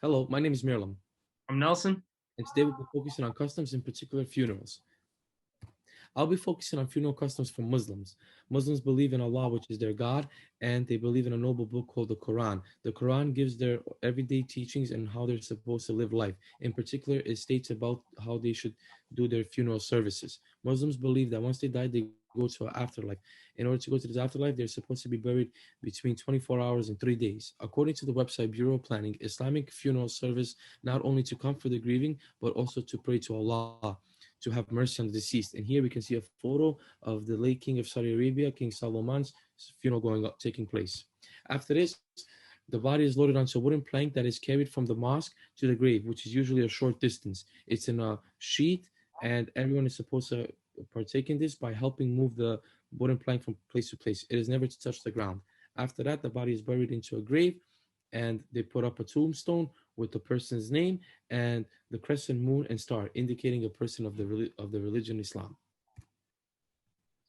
Hello, my name is Mirlam, I'm Nelson. and today we'll be focusing on customs, in particular funerals. I'll be focusing on funeral customs for Muslims. Muslims believe in Allah, which is their God, and they believe in a noble book called the Quran. The Quran gives their everyday teachings and how they're supposed to live life. In particular, it states about how they should do their funeral services. Muslims believe that once they die, they go to an afterlife. In order to go to this afterlife, they're supposed to be buried between 24 hours and 3 days. According to the website Bureau of Planning, Islamic funeral service not only to comfort the grieving, but also to pray to Allah to have mercy on the deceased. And here we can see a photo of the late king of Saudi Arabia, King Salomon's funeral going up, taking place. After this, the body is loaded onto a wooden plank that is carried from the mosque to the grave, which is usually a short distance. It's in a sheet, and everyone is supposed to partake in this by helping move the wooden plank from place to place. It is never to touch the ground. After that, the body is buried into a grave, and they put up a tombstone with the person's name and the crescent moon and star, indicating a person of the religion Islam.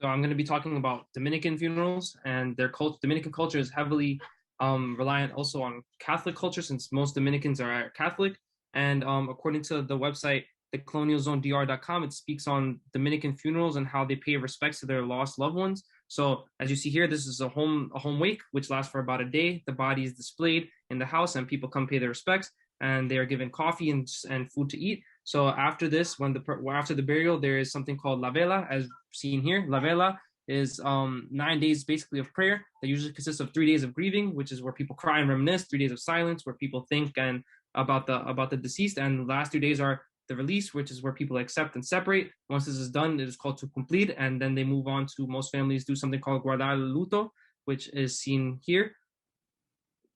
So I'm going to be talking about Dominican funerals and their culture. Dominican culture is heavily reliant also on Catholic culture, since most Dominicans are Catholic. And according to the website, thecolonialzonedr.com, it speaks on Dominican funerals and how they pay respects to their lost loved ones. So as you see here, this is a home wake, which lasts for about a day. The body is displayed in the house, and people come pay their respects, and they are given coffee and food to eat. So after this, after the burial, there is something called la vela, as seen here. La vela is 9 days basically of prayer that usually consists of 3 days of grieving, which is where people cry and reminisce. 3 days of silence, where people think and about the deceased, and the last 2 days are the release, which is where people accept and separate. Once this is done, it is called to complete, and then they move on to, most families do something called guardar luto, which is seen here.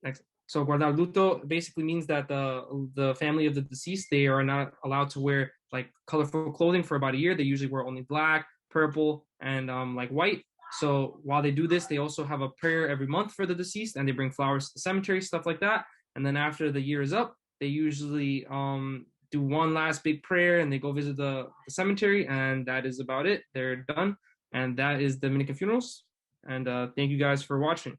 Next. So guardar luto basically means that the family of the deceased, they are not allowed to wear like colorful clothing for about a year. They usually wear only black, purple, and like white. So while they do this, they also have a prayer every month for the deceased, and they bring flowers to the cemetery, stuff like that. And then after the year is up, they usually do one last big prayer, and they go visit the cemetery, and that is about it. They're done. And that is Dominican funerals. And thank you guys for watching.